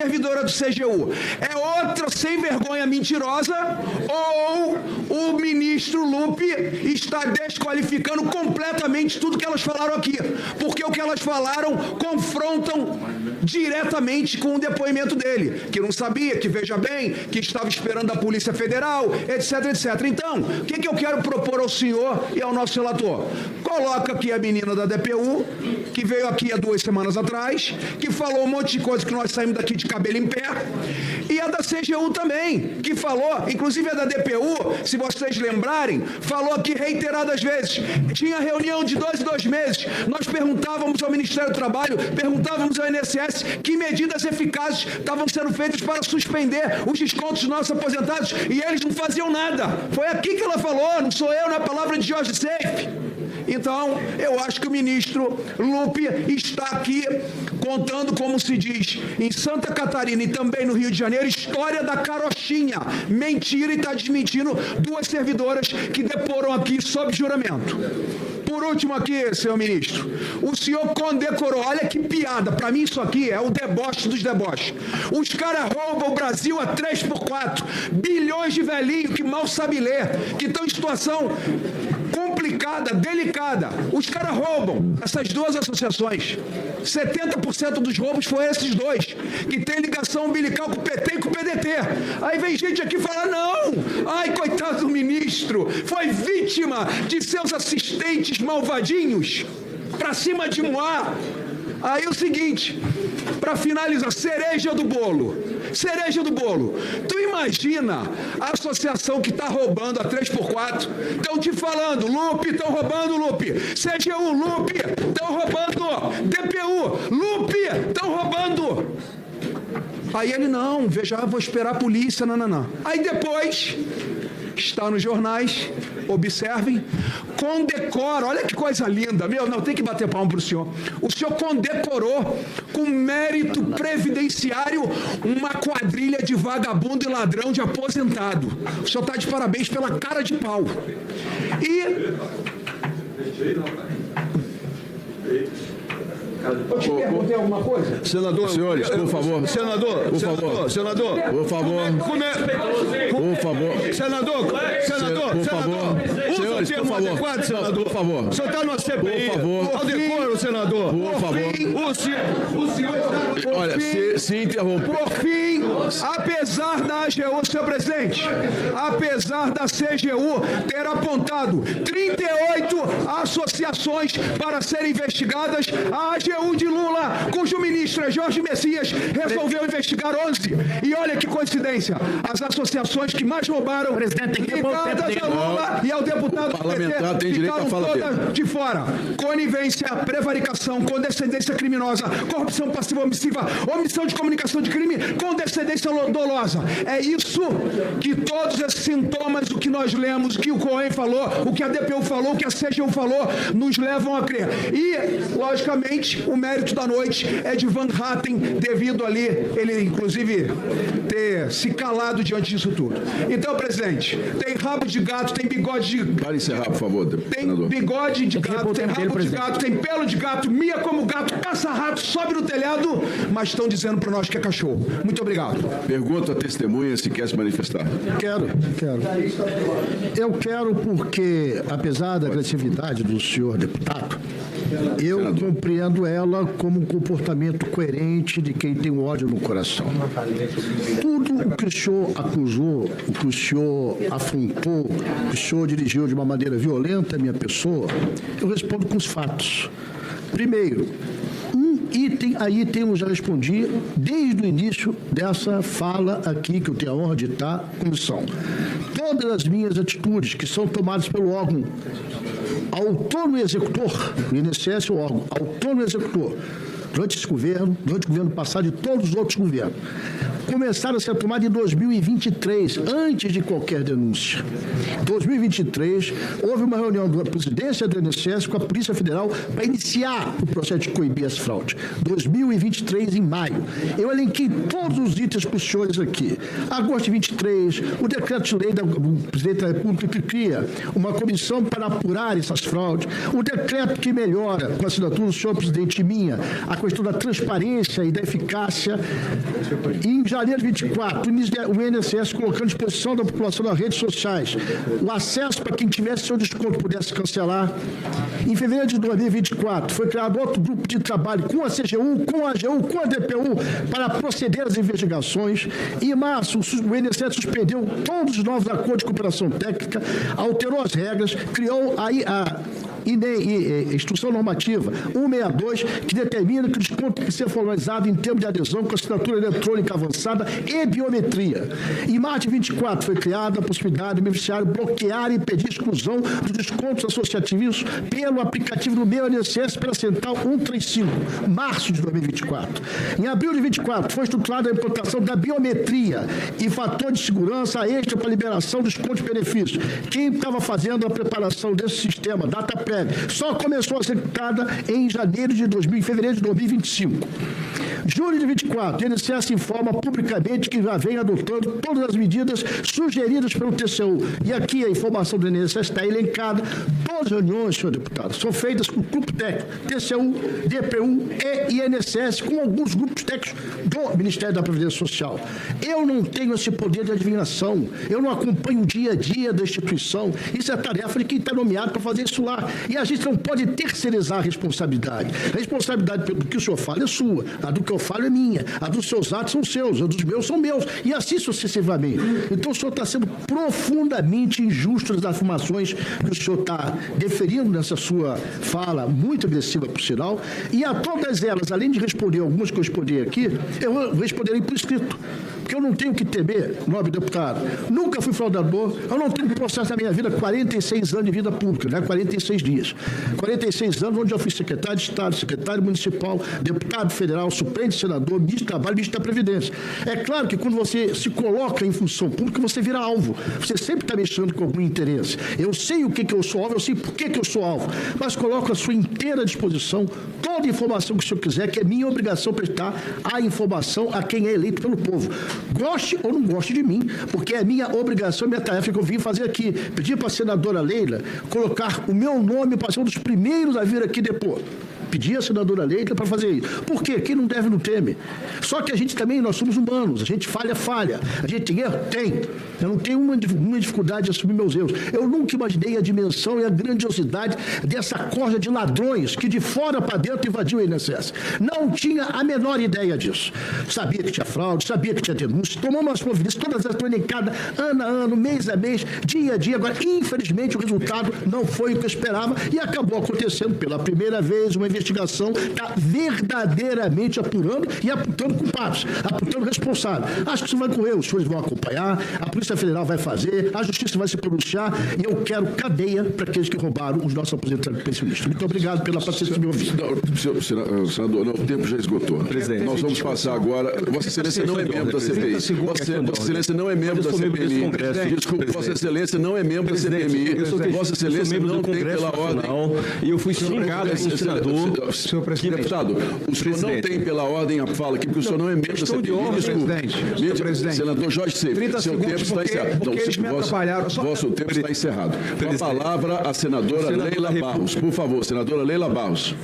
servidora do CGU é outra sem vergonha mentirosa, ou o ministro Lupe está desqualificando completamente tudo que elas falaram aqui, porque o que elas falaram confrontam diretamente com o depoimento dele, que não sabia, que veja bem, que estava esperando a Polícia Federal, etc, etc. Então, o que eu quero propor ao senhor e ao nosso relator? Coloca aqui a menina da DPU, que veio aqui há 2 semanas atrás, que falou um monte de coisa que nós saímos daqui de cabelo em pé, e a da CGU também, que falou, inclusive a da DPU, se vocês lembrarem, falou aqui reiteradas vezes, tinha reunião de 2 em 2 meses, nós perguntávamos ao Ministério do Trabalho, perguntávamos ao INSS que medidas eficazes estavam sendo feitas para suspender os descontos dos nossos aposentados, e eles não faziam nada. Foi aqui que ela falou, não sou eu, na palavra de Jorge Seif. Então, eu acho que o ministro Lupe está aqui contando, como se diz, em Santa Catarina e também no Rio de Janeiro, história da carochinha. Mentira, e está desmentindo 2 servidoras que deporam aqui sob juramento. Por último aqui, senhor ministro, o senhor condecorou, olha que piada, para mim isso aqui é o deboche dos deboches. Os caras roubam o Brasil a 3x4, bilhões de velhinhos que mal sabem ler, que estão em situação complicada, delicada. Os caras roubam essas 2 associações. 70% dos roubos foram esses 2, que tem ligação umbilical com o PT e com o PDT. Aí vem gente aqui falar, não, ai, coitado do ministro, foi vítima de seus assistentes malvadinhos, pra cima de Moá. Aí o seguinte, para finalizar, cereja do bolo. Tu imagina a associação que está roubando a 3x4, estão te falando, Lupe, estão roubando, Lupe, CGU, Lupe, estão roubando, DPU, Lupe, estão roubando. Aí ele, não, veja, vou esperar a polícia, não. Aí depois, está nos jornais, observem, condecora, olha que coisa linda, não, tem que bater palma para o senhor condecorou com mérito previdenciário uma quadrilha de vagabundo e ladrão de aposentado. O senhor está de parabéns pela cara de pau. Eu te perguntei alguma coisa? Senador, senhores, por favor. Senador, por favor. Senador, por favor. Por favor. Senador, por favor. Senhores, por favor. Adequado, senador. Por favor. O senhor está no CPI. Por favor. Ao decoro, senador. Por favor. O senhor está... Olha, se interrompe. Por fim, apesar da AGU, senhor presidente, apesar da CGU ter apontado 38 associações para serem investigadas, a AGU de Lula, cujo ministro é Jorge Messias, resolveu investigar 11. E olha que coincidência, as associações que mais roubaram ligadas a Lula e ao deputado parlamentar tem direito a falar todas de fora. Conivência, prevaricação, condescendência criminosa, corrupção passiva omissiva, omissão de comunicação de crime, condescendência dolosa. É isso que todos esses sintomas, o que nós lemos, o que o Cohen falou, o que a DPU falou, o que a CGU falou, nos levam a crer. E, logicamente, o mérito da noite é de Van Hatten, devido ali, ele inclusive ter se calado diante disso tudo. Então, presidente, tem rabo de gato, tem bigode de... Para encerrar, por favor, tem senador. bigode de gato, tem rabo de gato, tem pelo de gato, mia como gato, caça-rato, sobe no telhado, mas estão dizendo para nós que é cachorro. Muito obrigado. Pergunto à testemunha se quer se manifestar. Quero. Eu quero porque, apesar da agressividade do senhor deputado, eu compreendo ela como um comportamento coerente de quem tem ódio no coração. Tudo o que o senhor acusou, o que o senhor afrontou, o que o senhor dirigiu de uma maneira violenta à minha pessoa, eu respondo com os fatos. Primeiro, item, aí temos já respondi desde o início dessa fala aqui, que eu tenho a honra de estar em comissão. Todas as minhas atitudes que são tomadas pelo órgão autônomo executor, o INSS é o órgão autônomo executor, durante esse governo, durante o governo passado e todos os outros governos, começaram a ser tomadas em 2023, antes de qualquer denúncia. Em 2023, houve uma reunião da presidência do INSS com a Polícia Federal para iniciar o processo de coibir as fraudes. 2023, em maio. Eu elenquei todos os itens para os senhores aqui. Agosto de 23, o decreto de lei do presidente da República que cria uma comissão para apurar essas fraudes, o decreto que melhora, com a assinatura do senhor presidente minha, a questão da transparência e da eficácia. E em janeiro de 24, o INSS colocando à disposição da população nas redes sociais o acesso para quem tivesse seu desconto pudesse cancelar. Em fevereiro de 2024, foi criado outro grupo de trabalho com a CGU, com a AGU, com a DPU, para proceder às investigações. Em março, o INSS suspendeu todos os novos acordos de cooperação técnica, alterou as regras, criou a Instrução Normativa 162, que determina que o desconto tem que ser formalizado em termos de adesão com assinatura eletrônica avançada e biometria. Em março de 24, foi criada a possibilidade do beneficiário bloquear e pedir exclusão dos descontos associativos pelo aplicativo do Meu INSS pela Central 135, março de 2024. Em abril de 24, foi estruturada a implantação da biometria e fator de segurança extra para liberação dos descontos e benefícios. Quem estava fazendo a preparação desse sistema, data prévia, só começou a ser executada em fevereiro de 2025. Julho de 24, o INSS informa publicamente que já vem adotando todas as medidas sugeridas pelo TCU. E aqui a informação do INSS está elencada. Todas as reuniões, senhor deputado, são feitas com o grupo técnico, TCU, DPU e INSS, com alguns grupos técnicos do Ministério da Previdência Social. Eu não tenho esse poder de adivinhação. Eu não acompanho o dia a dia da instituição. Isso é tarefa de quem está nomeado para fazer isso lá. E a gente não pode terceirizar a responsabilidade. A responsabilidade do que o senhor fala é sua. A do que eu falo é minha. A dos seus atos são seus. A dos meus são meus. E assim sucessivamente. Então o senhor está sendo profundamente injusto nas afirmações que o senhor está deferindo nessa sua fala, muito agressiva, por sinal. E a todas elas, além de responder algumas que eu respondi aqui, eu responderei por escrito. Porque eu não tenho que temer, nobre deputado. Nunca fui fraudador. Eu não tenho processo na minha vida, 46 anos de vida pública, né? 46 dias. 46 anos onde eu fui secretário de Estado, secretário municipal, deputado federal, suplente senador, ministro do Trabalho, ministro da Previdência. É claro que quando você se coloca em função pública, você vira alvo. Você sempre está mexendo com algum interesse. Eu sei o que eu sou alvo, eu sei por que eu sou alvo. Mas coloco à sua inteira disposição toda a informação que o senhor quiser, que é minha obrigação prestar a informação a quem é eleito pelo povo. Goste ou não goste de mim, porque é minha obrigação, minha tarefa que eu vim fazer aqui. Pedir para a senadora Leila colocar o meu nome para ser um dos primeiros a vir aqui depor. Pedir a senadora Leila para fazer isso. Por quê? Quem não deve não teme. Só que a gente também, nós somos humanos. A gente falha. A gente tem erro? Tem. Eu não tenho uma dificuldade de assumir meus erros. Eu nunca imaginei a dimensão e a grandiosidade dessa corja de ladrões que de fora para dentro invadiu o INSS. Não tinha a menor ideia disso. Sabia que tinha fraude, sabia que tinha denúncia, tomamos as providências, todas elas estão elencadas ano a ano, mês a mês, dia a dia. Agora, infelizmente, o resultado não foi o que eu esperava e acabou acontecendo pela primeira vez uma investigação está verdadeiramente apurando e apontando culpados, apontando responsáveis. Acho que isso vai correr, os senhores vão acompanhar, a Polícia Federal vai fazer, a Justiça vai se pronunciar e eu quero cadeia para aqueles que roubaram os nossos aposentados pensionistas. Muito obrigado pela paciência de me ouvir. Senador, o tempo já esgotou. Presidente, nós vamos passar agora. Vossa Excelência não é membro da CPI. Vossa Excelência não é membro da CPMI. Desculpe, Vossa Excelência não é membro da CPMI. Vossa Excelência não tem pela ordem. E eu fui xingado como senador. Senhor presidente. Deputado, o senhor não tem pela ordem a fala aqui, porque o senhor não é membro da CPI. Senhor presidente. Senador Jorge Seif, seu tempo está encerrado. Vosso tempo está encerrado. Com a palavra, a senadora Leila Barros. Por favor, senadora Leila Barros.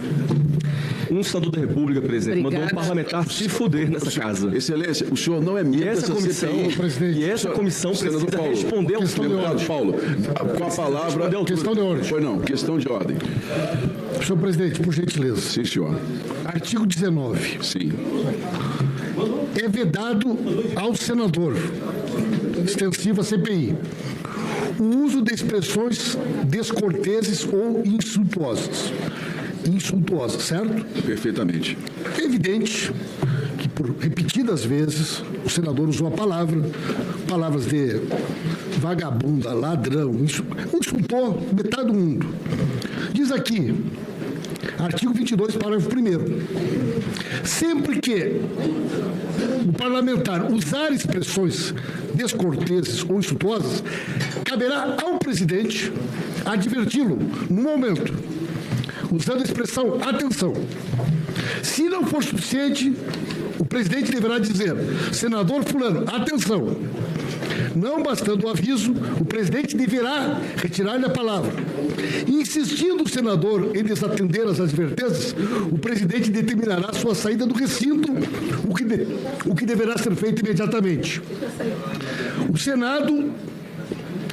Um senador da República, presidente, mandou um parlamentar se fuder nessa casa. Excelência, o senhor não é membro dessa CPI. E essa comissão precisa responder ao deputado Paulo. Com a palavra... Questão de ordem. Foi não, questão de ordem. Senhor presidente, por gentileza. Sim, senhor. Artigo 19. Sim. É vedado ao senador, extensivo à CPI, o uso de expressões descorteses ou insultuosas. Insultuosas, certo? Perfeitamente. É evidente que, por repetidas vezes, o senador usou a palavras de vagabunda, ladrão, insultou metade do mundo. Diz aqui, Artigo 22, parágrafo 1º. Sempre que o parlamentar usar expressões descorteses ou insultuosas, caberá ao presidente adverti-lo no momento, usando a expressão atenção. Se não for suficiente, o presidente deverá dizer: senador fulano, atenção. Não bastando o aviso, o presidente deverá retirar-lhe a palavra. Insistindo o senador em desatender as advertências, o presidente determinará sua saída do recinto, o que deverá ser feito imediatamente. O Senado,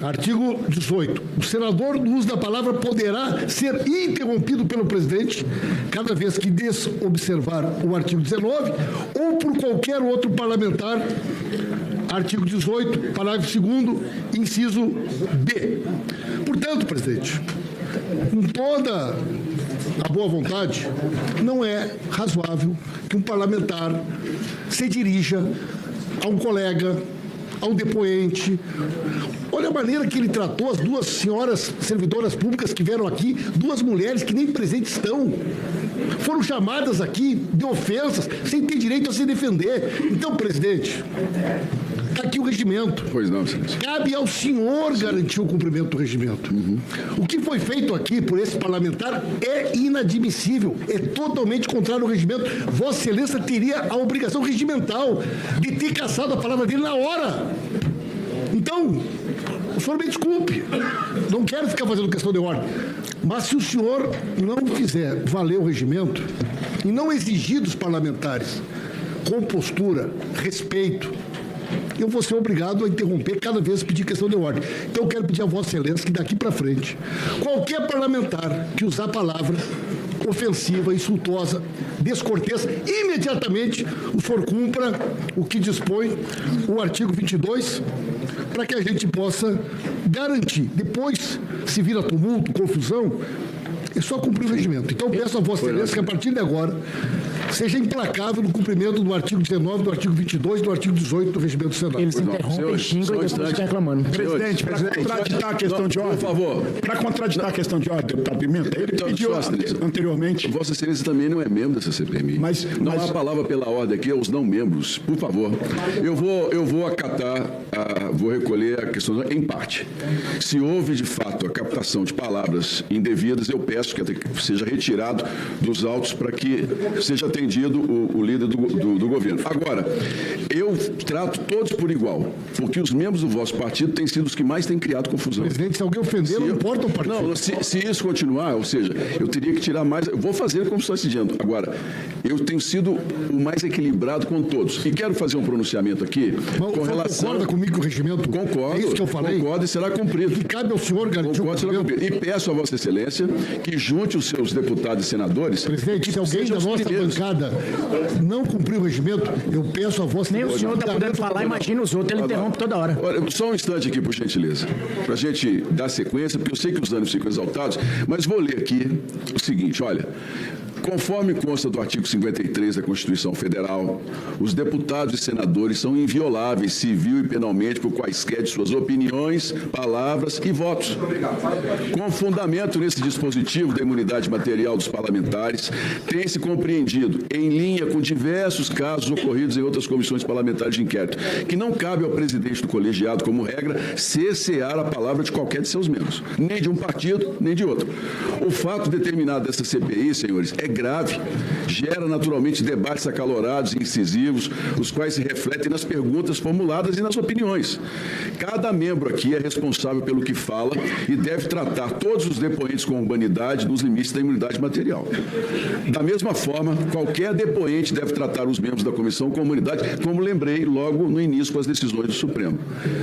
artigo 18, o senador, no uso da palavra, poderá ser interrompido pelo presidente cada vez que desobservar o artigo 19 ou por qualquer outro parlamentar. Artigo 18, parágrafo 2º, inciso B. Portanto, presidente, com toda a boa vontade, não é razoável que um parlamentar se dirija a um colega, a um depoente. Olha a maneira que ele tratou as duas senhoras servidoras públicas que vieram aqui, duas mulheres que nem presentes estão. Foram chamadas aqui de ofensas, sem ter direito a se defender. Então, presidente, está aqui o regimento. Pois não, senhor. Cabe ao senhor garantir o cumprimento do regimento. O que foi feito aqui por esse parlamentar é inadmissível, é totalmente contrário ao regimento. Vossa Excelência teria a obrigação regimental de ter cassado a palavra dele na hora. Então, o senhor me desculpe, não quero ficar fazendo questão de ordem, mas se o senhor não fizer valer o regimento e não exigir dos parlamentares compostura, respeito, eu vou ser obrigado a interromper cada vez que pedir questão de ordem. Então, eu quero pedir a Vossa Excelência que daqui para frente, qualquer parlamentar que usar a palavra ofensiva, insultuosa, descortês, imediatamente o senhor cumpra o que dispõe o artigo 22, para que a gente possa garantir. Depois, se vira tumulto, confusão, é só cumprir o regimento. Então, peço a Vossa Excelência que, a partir de agora, seja implacável no cumprimento do artigo 19, do artigo 22 e do artigo 18 do regimento do Senado. Eles interrompem, xingam e depois ficam reclamando. Presidente, para contraditar a questão de ordem. Por favor. Para contraditar a questão de ordem, deputado Pimenta, ele pediu anteriormente. Vossa Excelência também não é membro dessa CPMI. Não há palavra pela ordem aqui aos não membros. Por favor. Eu vou acatar, vou recolher a questão em parte. Se houve, de fato, a captação de palavras indevidas, eu peço que seja retirado dos autos para que seja atendido o líder do governo. Agora, eu trato todos por igual, porque os membros do vosso partido têm sido os que mais têm criado confusão. Presidente, se alguém ofender, não importa o partido. Não, se isso continuar, ou seja, eu teria que tirar mais. Eu vou fazer como estou decidindo. Agora, eu tenho sido o mais equilibrado com todos. E quero fazer um pronunciamento aqui com relação. Concorda comigo que o regimento? Concordo. É isso que eu falei? Concordo e será cumprido. Que cabe ao senhor garantir o cumprimento. E peço a Vossa Excelência que junte os seus deputados e senadores. Presidente, se alguém da nossa bancada não cumprir o regimento, eu peço a Vossa Nem o senhor está podendo falar, imagina os outros, ele interrompe toda hora. Olha, só um instante aqui, por gentileza, para a gente dar sequência, porque eu sei que os ânimos ficam exaltados, mas vou ler aqui o seguinte, olha. Conforme consta do artigo 53 da Constituição Federal, os deputados e senadores são invioláveis civil e penalmente por quaisquer de suas opiniões, palavras e votos. Com fundamento nesse dispositivo da imunidade material dos parlamentares, tem-se compreendido, em linha com diversos casos ocorridos em outras comissões parlamentares de inquérito, que não cabe ao presidente do colegiado, como regra, cercear a palavra de qualquer de seus membros, nem de um partido, nem de outro. O fato determinado dessa CPI, senhores, é grave, gera naturalmente debates acalorados e incisivos, os quais se refletem nas perguntas formuladas e nas opiniões. Cada membro aqui é responsável pelo que fala e deve tratar todos os depoentes com urbanidade nos limites da imunidade material. Da mesma forma, qualquer depoente deve tratar os membros da comissão com humanidade, como lembrei logo no início com as decisões do Supremo.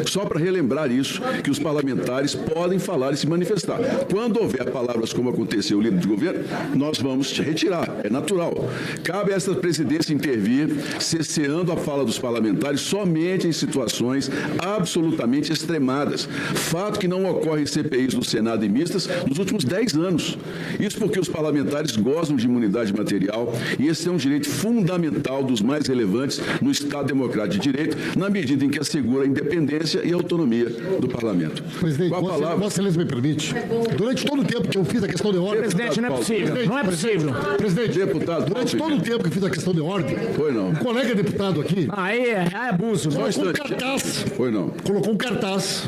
Só para relembrar isso, que os parlamentares podem falar e se manifestar. Quando houver palavras como aconteceu o líder do governo, nós vamos retirar tirar, é natural. Cabe a essa presidência intervir, cesseando a fala dos parlamentares somente em situações absolutamente extremadas. Fato que não ocorre em CPIs do Senado e mistas nos últimos 10 anos. Isso porque os parlamentares gozam de imunidade material e esse é um direito fundamental dos mais relevantes no Estado Democrático de Direito, na medida em que assegura a independência e a autonomia do parlamento. Presidente, Vossa Excelência me permite, durante todo o tempo que eu fiz a questão de ordem... Presidente, não é possível. Não é possível. Presidente, Deputado, durante todo o tempo que eu fiz a questão de ordem, foi não. um colega deputado aqui... Aí é abuso. Colocou um cartaz. Foi não. Colocou um cartaz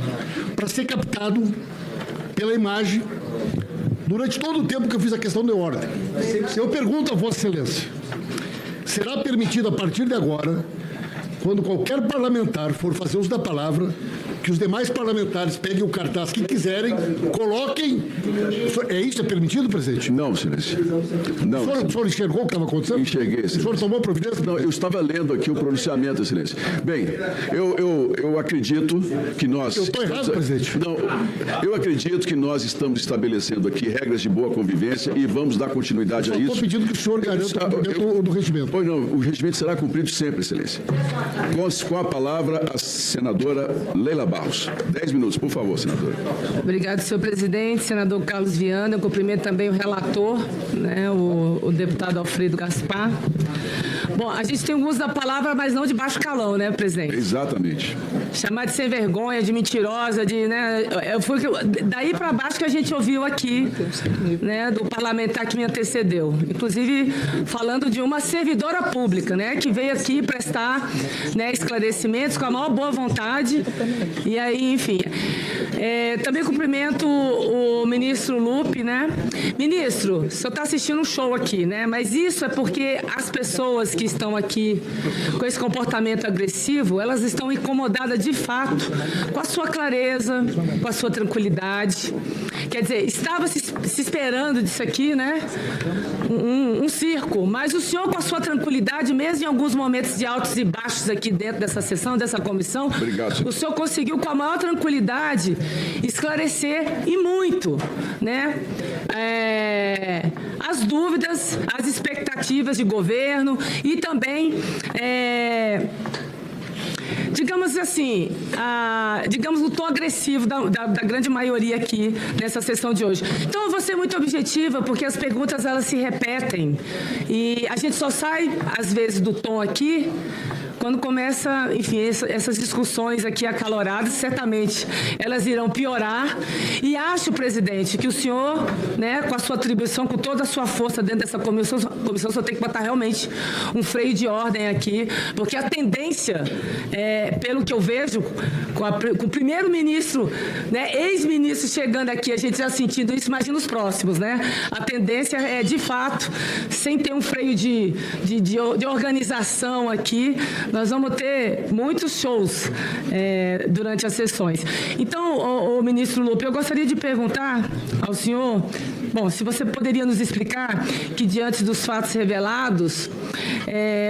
para ser captado pela imagem durante todo o tempo que eu fiz a questão de ordem. Eu pergunto a Vossa Excelência, será permitido a partir de agora, quando qualquer parlamentar for fazer uso da palavra, que os demais parlamentares peguem o cartaz que quiserem, coloquem... É isso? É permitido, presidente? Não, Excelência. Não. O senhor enxergou o que estava acontecendo? Enxerguei, Excelência. O senhor tomou providência? Não, eu estava lendo aqui o pronunciamento, Excelência. Bem, eu acredito que nós... Eu estou errado, presidente? Não, eu acredito que nós estamos estabelecendo aqui regras de boa convivência e vamos dar continuidade a isso. Estou pedindo que o senhor garanta dentro do regimento. Pois não, o regimento será cumprido sempre, Excelência. Com a palavra, a senadora Leila Barros. 10 minutos, por favor, senadora. Obrigado, senhor presidente. Senador Carlos Viana, eu cumprimento também o relator, né, o deputado Alfredo Gaspar. Bom, a gente tem o uso da palavra, mas não de baixo calão, né, presidente? Exatamente. Chamar de sem vergonha, de mentirosa, foi daí para baixo que a gente ouviu aqui, né, do parlamentar que me antecedeu. Inclusive, falando de uma servidora pública, né, que veio aqui prestar, né, esclarecimentos com a maior boa vontade. E aí, enfim. Também cumprimento o ministro Lupe, né? Ministro, o senhor está assistindo um show aqui, né? Mas isso é porque as pessoas que estão aqui com esse comportamento agressivo, elas estão incomodadas de fato com a sua clareza, com a sua tranquilidade. Quer dizer, estava se esperando disso aqui, né? Um circo, mas o senhor com a sua tranquilidade, mesmo em alguns momentos de altos e baixos aqui dentro dessa sessão, dessa comissão, obrigado, o senhor conseguiu com a maior tranquilidade esclarecer e muito, né? As dúvidas, as expectativas de governo e também digamos assim, digamos o tom agressivo da grande maioria aqui nessa sessão de hoje. Então, eu vou ser muito objetiva, porque as perguntas elas se repetem e a gente só sai, às vezes, do tom aqui quando começa, enfim, essas discussões aqui acaloradas, certamente elas irão piorar. E acho, presidente, que o senhor, né, com a sua atribuição, com toda a sua força dentro dessa comissão, o senhor tem que botar realmente um freio de ordem aqui, porque a tendência, pelo que eu vejo, com o primeiro-ministro, né, ex-ministro chegando aqui, a gente já sentindo isso, imagina os próximos, né? A tendência é, de fato, sem ter um freio de organização aqui, nós vamos ter muitos shows durante as sessões. Então, o ministro Lupe, eu gostaria de perguntar ao senhor, bom, se você poderia nos explicar que, diante dos fatos revelados,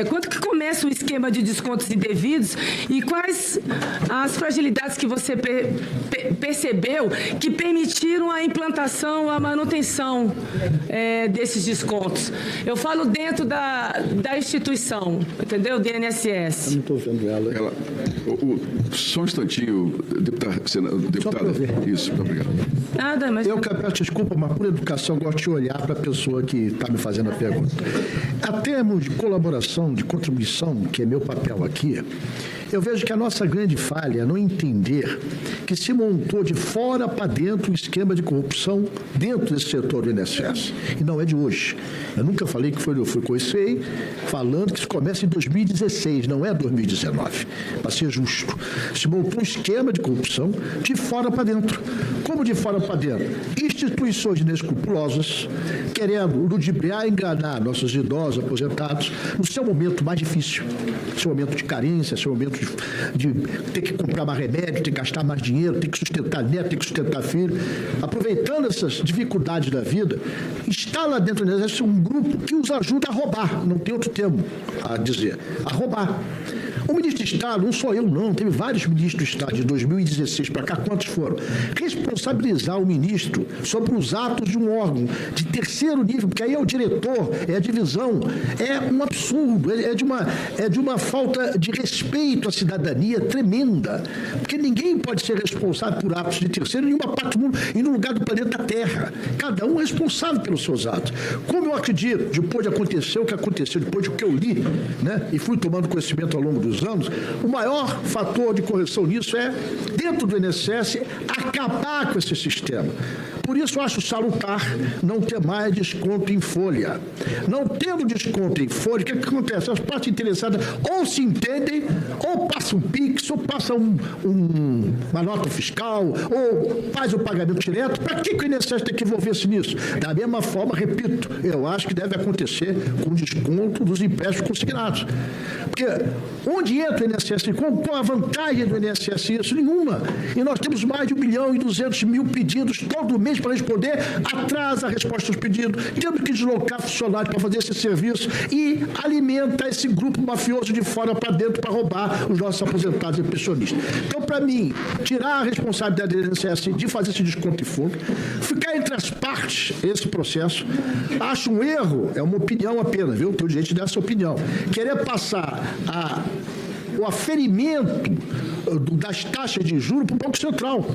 quando que começa o esquema de descontos indevidos e quais as fragilidades que você percebeu que permitiram a implantação, a manutenção desses descontos? Eu falo dentro da instituição, entendeu? Do INSS. Eu não estou vendo ela. Só um instantinho, deputada. Isso, muito obrigado. Nada, mas... Eu peço desculpa, mas por educação eu gosto de olhar para a pessoa que está me fazendo a pergunta. A termos de colaboração, de contribuição, que é meu papel aqui, eu vejo que a nossa grande falha é não entender que se montou de fora para dentro um esquema de corrupção dentro desse setor do INSS. E não é de hoje. Eu nunca falei que foi comecei falando que isso começa em 2016, não é 2019, para ser justo. Se montou um esquema de corrupção de fora para dentro. Como de fora para dentro? Instituições inescrupulosas, querendo ludibriar e enganar nossos idosos, aposentados, no seu momento mais difícil, seu momento de carência, seu momento de ter que comprar mais remédio, ter que gastar mais dinheiro, ter que sustentar neto, ter que sustentar filho. Aproveitando essas dificuldades da vida, está lá dentro do exército um grupo que os ajuda a roubar, não tem outro termo a dizer, a roubar. O ministro de Estado, não sou eu não, teve vários ministros de Estado de 2016 para cá, quantos foram? Responsabilizar o ministro sobre os atos de um órgão de terceiro nível, porque aí é o diretor, é a divisão, é um absurdo, é de uma falta de respeito à cidadania tremenda, porque ninguém pode ser responsável por atos de terceiro em nenhuma parte do mundo e no lugar do planeta Terra. Cada um é responsável pelos seus atos. Como eu acredito, depois de acontecer o que aconteceu, depois do que eu li, né, e fui tomando conhecimento ao longo dos anos, o maior fator de correção nisso é, dentro do INSS, acabar com esse sistema. Por isso, eu acho salutar não ter mais desconto em folha. Não tendo desconto em folha, o que acontece? As partes interessadas ou se entendem, ou passam um PIX, ou passam uma nota fiscal, ou faz o pagamento direto. Para que o INSS tem que envolver-se nisso? Da mesma forma, repito, eu acho que deve acontecer com desconto dos empréstimos consignados. Porque onde entra o INSS? Qual a vantagem do INSS? Isso? Nenhuma. E nós temos mais de 1.200.000 pedidos todo mês para responder, atrasa a resposta aos pedidos, temos que deslocar funcionários para fazer esse serviço e alimenta esse grupo mafioso de fora para dentro para roubar os nossos aposentados e pensionistas. Então, para mim, tirar a responsabilidade do INSS de fazer esse desconto em fundo, ficar entre as partes esse processo, acho um erro, é uma opinião apenas, viu? Tenho direito dessa opinião. Querer passar o aferimento das taxas de juros para o Banco Central.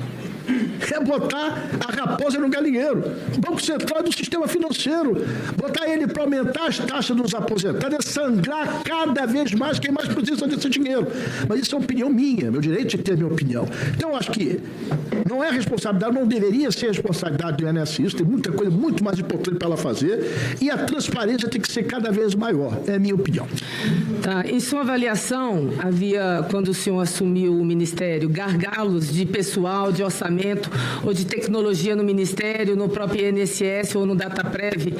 É botar a raposa no galinheiro. O Banco Central é do sistema financeiro. Botar ele para aumentar as taxas dos aposentados é sangrar cada vez mais quem mais precisa desse dinheiro. Mas isso é uma opinião minha, meu direito de ter minha opinião. Então, eu acho que não é responsabilidade, não deveria ser responsabilidade do INSS, tem muita coisa muito mais importante para ela fazer, e a transparência tem que ser cada vez maior, é a minha opinião. Tá. Em sua avaliação, havia, quando o senhor assumiu o Ministério, gargalos de pessoal, de orçamento ou de tecnologia no Ministério, no próprio INSS ou no DataPrev,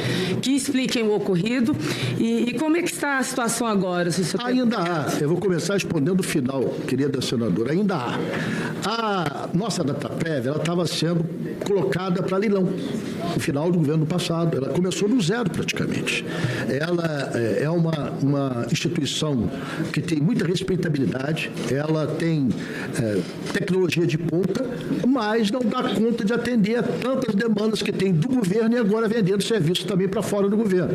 que expliquem o ocorrido? E como é que está a situação agora? Ainda há. Eu vou começar respondendo o final, querida senadora. Ainda há. A nossa DataPrev, ela estava sendo colocada para leilão no final do governo passado. Ela começou do zero, praticamente. Ela é uma instituição que tem muita respeitabilidade, ela tem tecnologia de ponta, mas não dá conta de atender a tantas demandas que tem do governo e agora vendendo serviços também para fora do governo.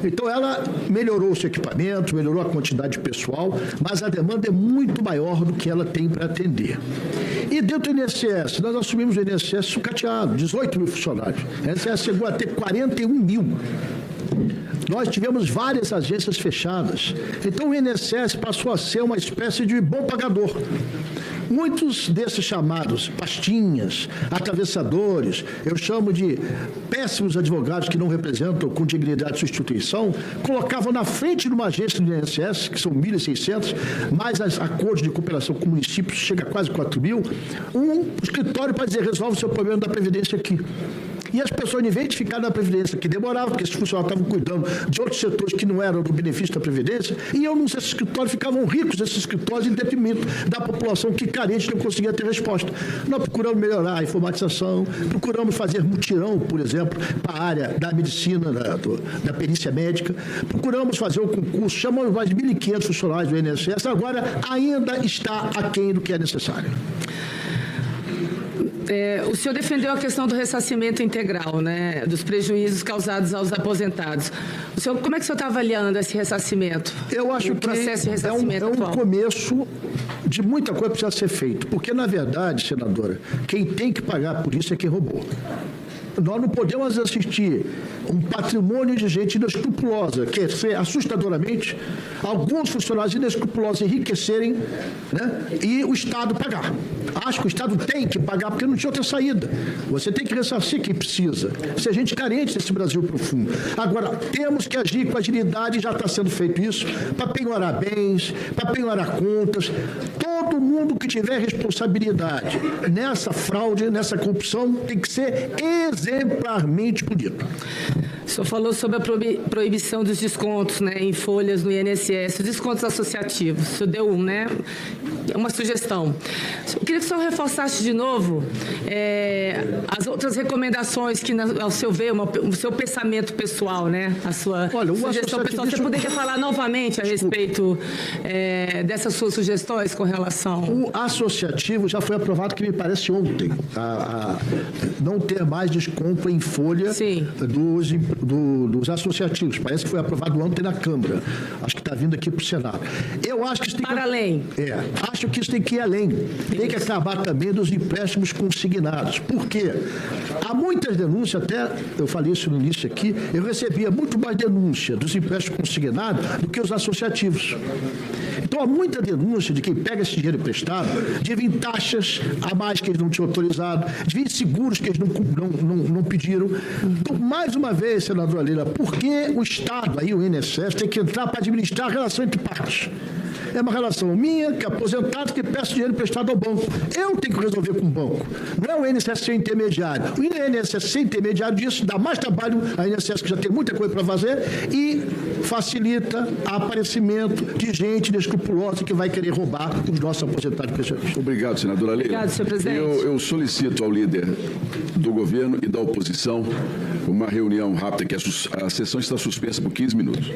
Então, ela melhorou os equipamentos, melhorou a quantidade de pessoal, mas a demanda é muito maior do que ela tem para atender. E dentro do INSS, nós assumimos o INSS sucateado, 18 mil funcionários. O INSS chegou a ter 41 mil. Nós tivemos várias agências fechadas. Então, o INSS passou a ser uma espécie de bom pagador. Muitos desses chamados pastinhas, atravessadores, eu chamo de péssimos advogados que não representam com dignidade sua instituição, colocavam na frente de uma agência do INSS, que são 1.600, mais as acordos de cooperação com municípios, chega a quase 4 mil, um escritório para dizer, resolve o seu problema da Previdência aqui. E as pessoas, em vez de ficar na Previdência, que demorava, porque esses funcionários estavam cuidando de outros setores que não eram do benefício da Previdência, iam nos escritórios, ficavam ricos esses escritórios em detrimento da população que carente não conseguia ter resposta. Nós procuramos melhorar a informatização, procuramos fazer mutirão, por exemplo, para a área da medicina, da perícia médica, procuramos fazer o concurso, chamamos mais de 1.500 funcionários do INSS, agora ainda está aquém do que é necessário. O senhor defendeu a questão do ressarcimento integral, né, dos prejuízos causados aos aposentados. Como é que o senhor está avaliando esse ressarcimento? Eu acho que processo de ressarcimento é um começo de muita coisa que precisa ser feito. Porque, na verdade, senadora, quem tem que pagar por isso é quem roubou. Nós não podemos assistir um patrimônio de gente inescrupulosa, quer ser assustadoramente, alguns funcionários inescrupulosos enriquecerem, né, e o Estado pagar. Acho que o Estado tem que pagar porque não tinha outra saída. Você tem que ressarcir quem precisa. Se a gente carente desse Brasil profundo. Agora, temos que agir com agilidade, já está sendo feito isso, para penhorar bens, para penhorar contas. Todo mundo que tiver responsabilidade nessa fraude, nessa corrupção, tem que ser exemplarmente punido. O senhor falou sobre a proibição dos descontos, né, em folhas no INSS, os descontos associativos. O senhor deu uma sugestão. queria que o senhor reforçasse de novo as outras recomendações que, ao seu ver, o seu pensamento pessoal, né? A sua sugestão pessoal. Você poderia falar novamente a respeito dessas suas sugestões com relação... O associativo já foi aprovado, que me parece ontem, não ter mais desconto em folha dos associativos. Parece que foi aprovado ontem na Câmara. Acho que está vindo aqui para o Senado. Eu acho que isso tem para além. Acho que isso tem que ir além. Tem que acabar também dos empréstimos consignados. Por quê? Há muitas denúncias, até eu falei isso no início aqui, eu recebia muito mais denúncia dos empréstimos consignados do que os associativos. Então, há muita denúncia de quem pega esse dinheiro emprestado, de vir taxas a mais que eles não tinham autorizado, de vir seguros que eles não pediram. Então, mais uma vez, senadora Leila, por que o Estado, aí o INSS, tem que entrar para administrar a relação entre partes? É uma relação minha, que é aposentado, que peço dinheiro emprestado ao banco. Eu tenho que resolver com o banco. Não é o INSS ser intermediário. O INSS ser intermediário disso dá mais trabalho ao INSS, que já tem muita coisa para fazer, e facilita o aparecimento de gente inescrupulosa que vai querer roubar os nossos aposentados pensionistas. Obrigado, senadora Leila. Obrigado, senhor presidente. Eu solicito ao líder do governo e da oposição uma reunião rápida, que a sessão está suspensa por 15 minutos.